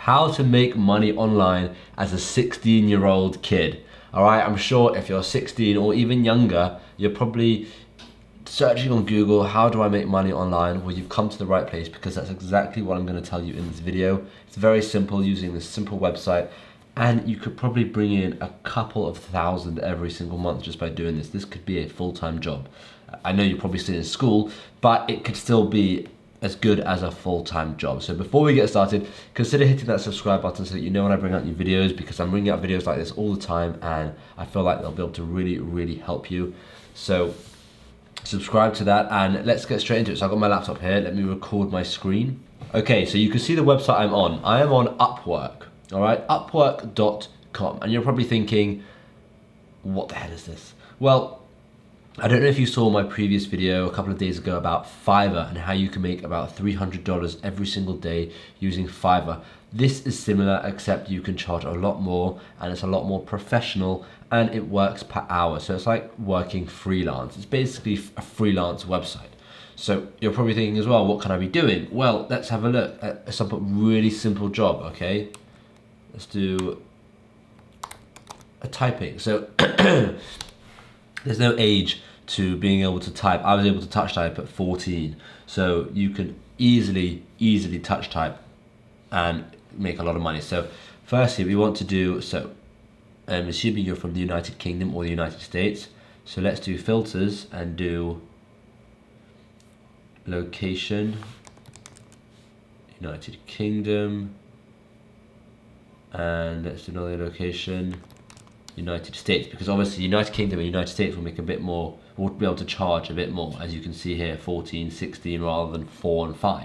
how to make money online as a 16-year-old kid. All right, I'm sure if you're 16 or even younger, you're probably searching on Google, how do I make money online? Well, you've come to the right place, because that's exactly what I'm going to tell you in this video. It's very simple, using this simple website, and you could probably bring in a couple of thousand every single month just by doing this. This could be a full-time job. I know you're probably still in school, but it could still be as good as a full-time job. So before we get started, consider hitting that subscribe button so that you know when I bring out new videos, because I'm bringing out videos like this all the time, and I feel like they'll be able to really help you. So subscribe to that, and let's get straight into it. So I've got my laptop here, let me record my screen. Okay, so you can see the website I'm on. I am on Upwork, all right, upwork.com. And you're probably thinking, what the hell is this? Well, I don't know if you saw my previous video a couple of days ago about Fiverr and how you can make about $300 every single day using Fiverr. This is similar, except you can charge a lot more, and it's a lot more professional, and it works per hour. So it's like working freelance. It's basically a freelance website. So you're probably thinking as well, what can I be doing? Well, let's have a look at some really simple job, okay? Let's do a typing. So there's no age to being able to type. I was able to touch type at 14. So you can easily touch type and make a lot of money. So firstly, we want to do, so I'm assuming you're from the United Kingdom or the United States. So let's do filters and do location, United Kingdom, and let's do another location, United States, because obviously United Kingdom and United States will make a bit more, we'll be able to charge a bit more, as you can see here, 14, 16 rather than 4 and 5.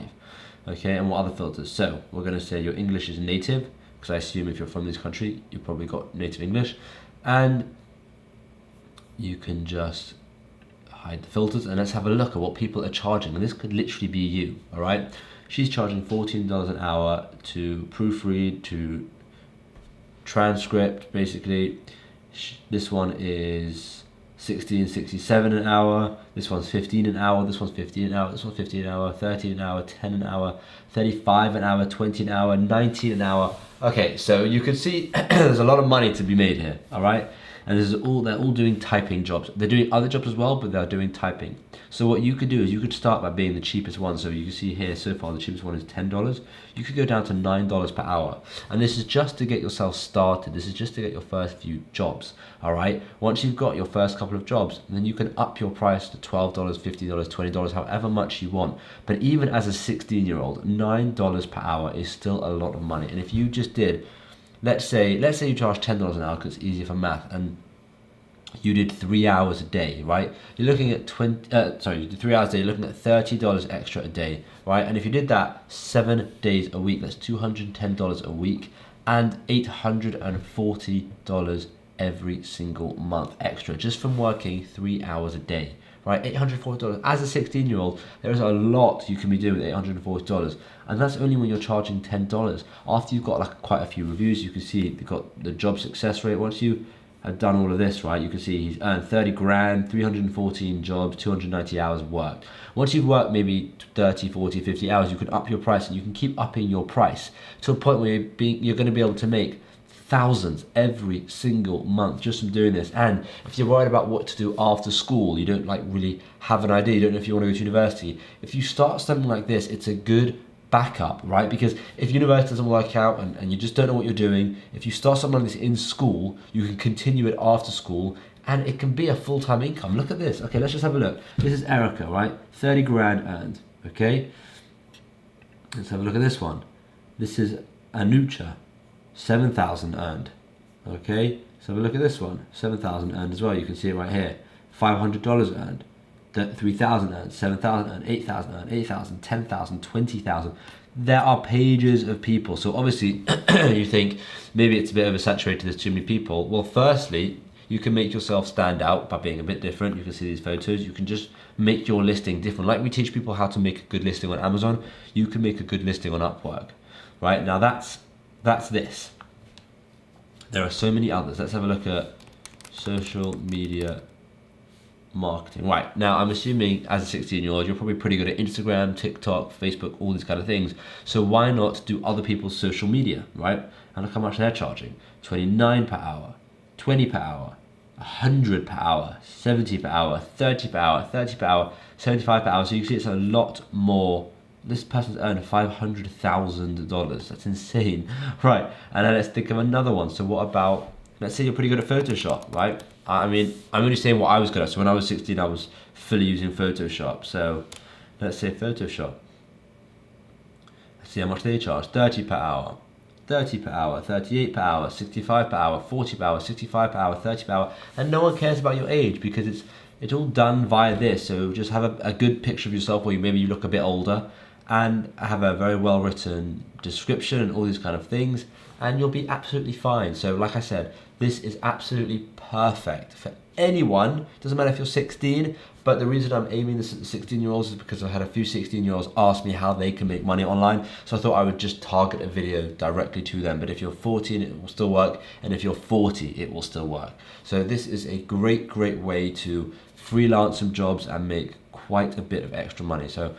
Okay, and what other filters? So we're going to say your English is native, because I assume if you're from this country, you've probably got native English, and you can just hide the filters, and let's have a look at what people are charging, and this could literally be you, all right? She's charging $14 an hour to proofread, to transcript, basically. This one is $16.67 an hour, this one's $15 an hour, this one's $15 an hour, this one's $15 an hour, $13 an hour, $10 an hour, $35 an hour, $20 an hour, $19 an hour. Okay, so you can see there's a lot of money to be made here, all right? And this is they're all doing typing jobs. They're doing other jobs as well, but they're doing typing. So what you could do is you could start by being the cheapest one. So you can see here so far the cheapest one is $10. You could go down to $9 per hour. And this is just to get yourself started. This is just to get your first few jobs, all right? Once you've got your first couple of jobs, then you can up your price to $12, $50, $20, however much you want. But even as a 16-year-old, $9 per hour is still a lot of money. And if you just did, let's say you charge $10 an hour because it's easier for math, and you did 3 hours a day, right? You're looking at you did 3 hours a day, you're looking at $30 extra a day, right? And if you did that 7 days a week, that's $210 a week, and $840 every single month extra, just from working 3 hours a day, right? $840. As a 16-year-old, there is a lot you can be doing with $840, and that's only when you're charging $10. After you've got like quite a few reviews, you can see you've got the job success rate. Once you have done all of this, right, you can see he's earned 30 grand, 314 jobs, 290 hours worked. Once you've worked maybe 30, 40, 50 hours, you can up your price, and you can keep upping your price to a point where you're going to be able to make thousands every single month just from doing this. And if you're worried about what to do after school, you don't like really have an idea, you don't know if you want to go to university, if you start something like this, it's a good backup, right? Because if university doesn't work out and you just don't know what you're doing, if you start something like this in school, you can continue it after school, and it can be a full-time income. Look at this. Okay, let's just have a look. This is Erica, right? 30 grand earned, okay? Let's have a look at this one. This is Anucha, 7,000 earned, okay? Let's have a look at this one, 7,000 earned as well. You can see it right here. $500 earned. 3,000 earned, 7,000 earned, 8,000 earned, 8,000, 10,000, 20,000. There are pages of people. So obviously you think maybe it's a bit oversaturated, there's too many people. Well, firstly, you can make yourself stand out by being a bit different. You can see these photos. You can just make your listing different. Like we teach people how to make a good listing on Amazon, you can make a good listing on Upwork, right? Now that's this. There are so many others. Let's have a look at social media marketing. Right, now I'm assuming as a 16-year-old, you're probably pretty good at Instagram, TikTok, Facebook, all these kind of things. So why not do other people's social media, right? And look how much they're charging. 29 per hour, 20 per hour, 100 per hour, 70 per hour, 30 per hour, 30 per hour, 75 per hour. So you can see it's a lot more. This person's earned $500,000. That's insane. Right, and then let's think of another one. So what about, let's say you're pretty good at Photoshop, right? I mean, I'm only saying what I was good at. So when I was 16, I was fully using Photoshop. So let's say Photoshop. Let's see how much they charge. 30 per hour, 30 per hour, 38 per hour, 65 per hour, 40 per hour, 65 per hour, 30 per hour. And no one cares about your age because it's all done via this. So just have a good picture of yourself where maybe you look a bit older, and have a very well written description and all these kind of things, and you'll be absolutely fine. So like I said, this is absolutely perfect for anyone. Doesn't matter if you're 16, but the reason I'm aiming this at the 16-year-olds is because I've had a few 16-year-olds ask me how they can make money online. So I thought I would just target a video directly to them. But if you're 14, it will still work. And if you're 40, it will still work. So this is a great way to freelance some jobs and make quite a bit of extra money. So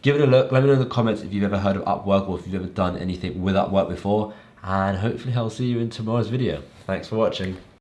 give it a look. Let me know in the comments if you've ever heard of Upwork or if you've ever done anything with Upwork before. And hopefully I'll see you in tomorrow's video. Thanks for watching.